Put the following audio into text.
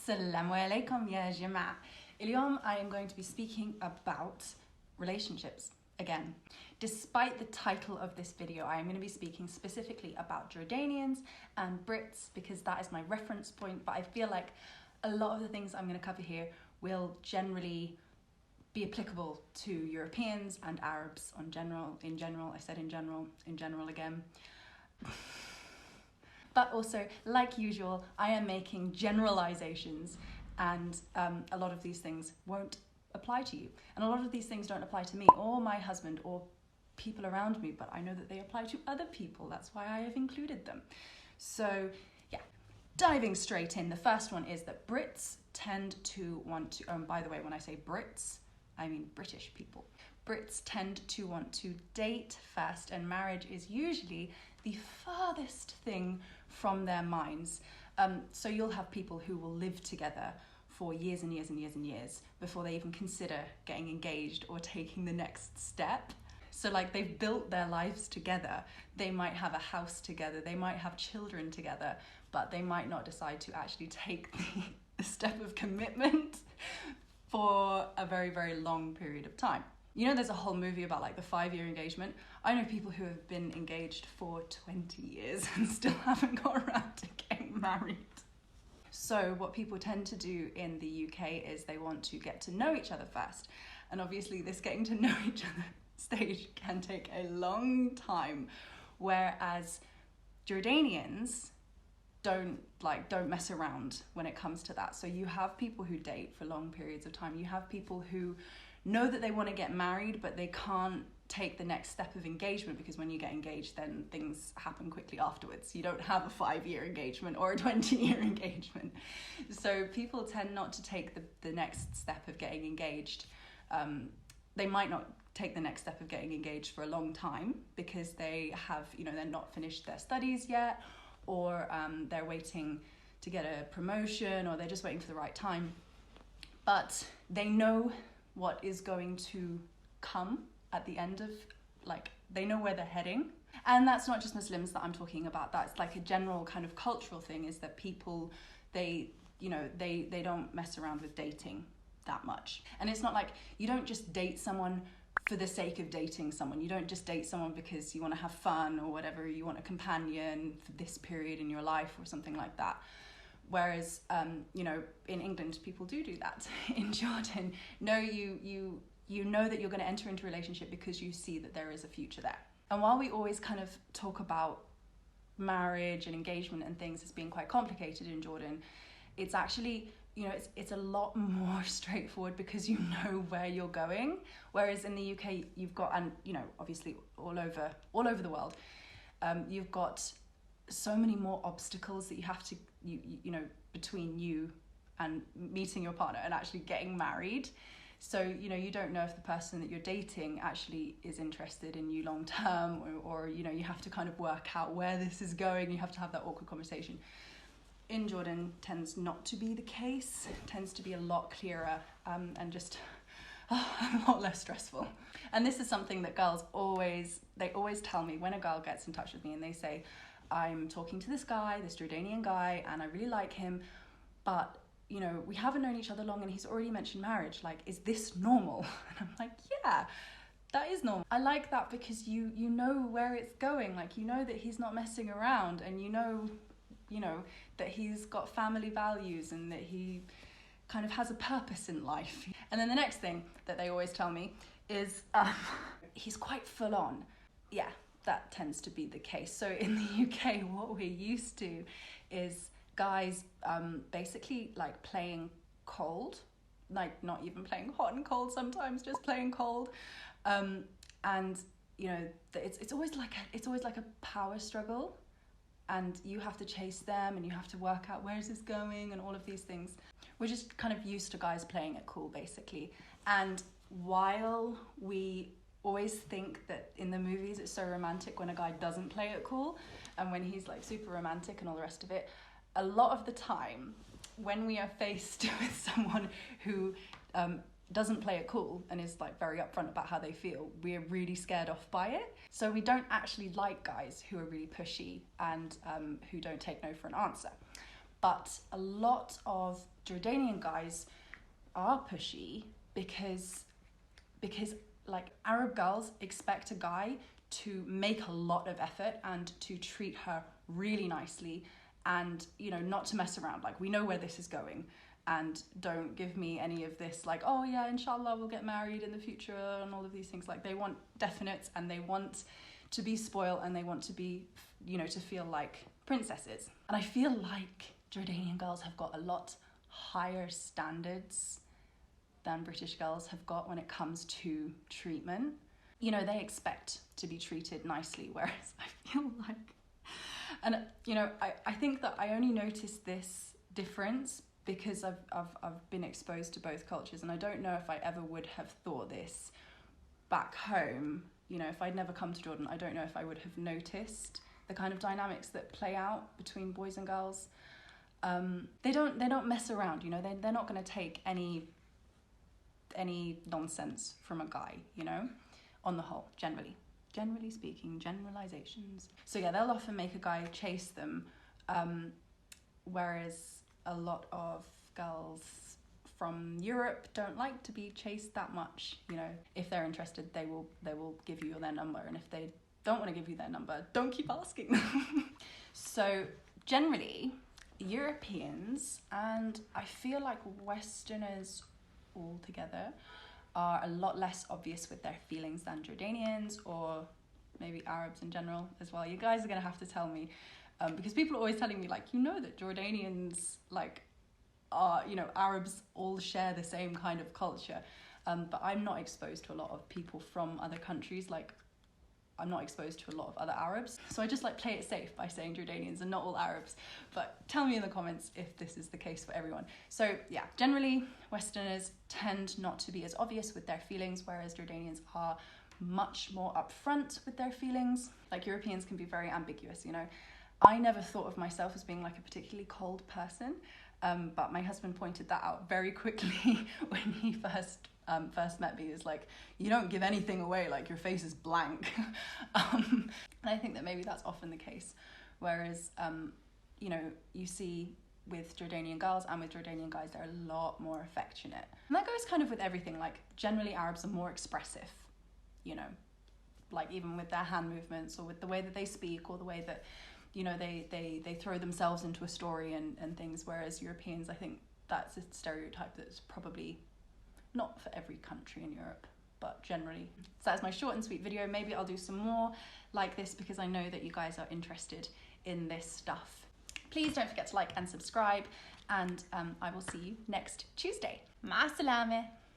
Assalamu alaikum ya jama'a. اليوم I am going to be speaking about relationships again. Despite the title of this video, I am going to be speaking specifically about Jordanians and Brits because that is my reference point, but I feel like a lot of the things I'm going to cover here will generally be applicable to Europeans and Arabs in general. I said in general again. But also, like usual, I am making generalizations and a lot of these things won't apply to you. And a lot of these things don't apply to me or my husband or people around me, but I know that they apply to other people. That's why I have included them. So yeah, diving straight in. The first one is that Brits tend to want to, by the way, when I say Brits, I mean British people. Brits tend to want to date first, and marriage is usually the farthest thing from their minds. So you'll have people who will live together for years and years and years and years before they even consider getting engaged or taking the next step. So like they've built their lives together. They might have a house together, they might have children together, but they might not decide to actually take the step of commitment for a very, very long period of time. You know, there's a whole movie about like the 5-year engagement. I know people who have been engaged for 20 years and still haven't got around to getting married. So what people tend to do in the UK is they want to get to know each other first. And obviously this getting to know each other stage can take a long time, whereas Jordanians don't mess around when it comes to that. So you have people who date for long periods of time. You have people who know that they want to get married, but they can't take the next step of engagement because when you get engaged, then things happen quickly afterwards. You don't have a 5-year engagement or a 20-year engagement. So people tend not to take the next step of getting engaged. They might not take the next step of getting engaged for a long time because they have, they're not finished their studies yet, or they're waiting to get a promotion, or they're just waiting for the right time. But they know what is going to come at the end of, they know where they're heading. And that's not just Muslims that I'm talking about. That's like a general kind of cultural thing, is that people, they don't mess around with dating that much. And it's not like you don't just date someone for the sake of dating someone. You don't just date someone because you want to have fun or whatever, you want a companion for this period in your life or something like that. Whereas, in England, people do that. In Jordan, no, you know that you're going to enter into a relationship because you see that there is a future there. And while we always kind of talk about marriage and engagement and things as being quite complicated in Jordan, it's actually, it's a lot more straightforward because you know where you're going. Whereas in the UK, you've got, and obviously all over the world, you've got so many more obstacles that you have to, between you and meeting your partner and actually getting married. So, you don't know if the person that you're dating actually is interested in you long term, or you have to kind of work out where this is going. You have to have that awkward conversation. In Jordan, tends not to be the case. It tends to be a lot clearer and just a lot less stressful. And this is something that girls always tell me when a girl gets in touch with me and they say, I'm talking to this Jordanian guy, and I really like him, but we haven't known each other long and he's already mentioned marriage. Like, is this normal? And I'm like, yeah, that is normal. I like that because you know where it's going. Like, you know that he's not messing around, and you know that he's got family values and that he kind of has a purpose in life. And then the next thing that they always tell me is he's quite full on. Yeah, that tends to be the case. So in the UK, what we're used to is guys basically like playing cold, like not even playing hot and cold sometimes, just playing cold. And it's always like a power struggle, and you have to chase them and you have to work out where is this going and all of these things. We're just kind of used to guys playing it cool, basically. And while we always think that in the movies it's so romantic when a guy doesn't play it cool and when he's like super romantic and all the rest of it, a lot of the time when we are faced with someone who doesn't play it cool and is like very upfront about how they feel, we're really scared off by it. So we don't actually like guys who are really pushy and who don't take no for an answer. But a lot of Jordanian guys are pushy because like Arab girls expect a guy to make a lot of effort and to treat her really nicely and, you know, not to mess around. Like, we know where this is going, and don't give me any of this like, oh yeah, inshallah we'll get married in the future and all of these things. Like, they want definites, and they want to be spoiled, and they want to be, you know, to feel like princesses. And I feel like Jordanian girls have got a lot higher standards than British girls have got when it comes to treatment. You know, they expect to be treated nicely, whereas I feel like, and you know, I think that I only noticed this difference because I've been exposed to both cultures, and I don't know if I ever would have thought this back home. You know, if I'd never come to Jordan, I don't know if I would have noticed the kind of dynamics that play out between boys and girls. They don't mess around, you know, they're not going to take any nonsense from a guy, you know, on the whole, generally speaking, generalizations. So yeah, they'll often make a guy chase them, whereas a lot of girls from Europe don't like to be chased that much. You know, if they're interested, they will give you their number, and if they don't want to give you their number, don't keep asking them. So generally, Europeans, and I feel like Westerners altogether, are a lot less obvious with their feelings than Jordanians, or maybe Arabs in general as well. You guys are gonna have to tell me, because people are always telling me, like, you know, that Jordanians, like, are, you know, Arabs all share the same kind of culture, but I'm not exposed to a lot of people from other countries. Like, I'm not exposed to a lot of other Arabs, so I just like play it safe by saying Jordanians and not all Arabs. But tell me in the comments if this is the case for everyone. So yeah, generally Westerners tend not to be as obvious with their feelings, whereas Jordanians are much more upfront with their feelings. Like, Europeans can be very ambiguous, you know. I never thought of myself as being like a particularly cold person, but my husband pointed that out very quickly when he first met me. He was like, you don't give anything away, like, your face is blank. And I think that maybe that's often the case, whereas you know, you see with Jordanian girls and with Jordanian guys, they're a lot more affectionate, and that goes kind of with everything. Like, generally Arabs are more expressive, you know, like even with their hand movements, or with the way that they speak, or the way that, you know, they throw themselves into a story and things, whereas Europeans, I think that's a stereotype that's probably not for every country in Europe, but generally. So that's my short and sweet video. Maybe I'll do some more like this, because I know that you guys are interested in this stuff. Please don't forget to like and subscribe, and I will see you next Tuesday. Ma salame.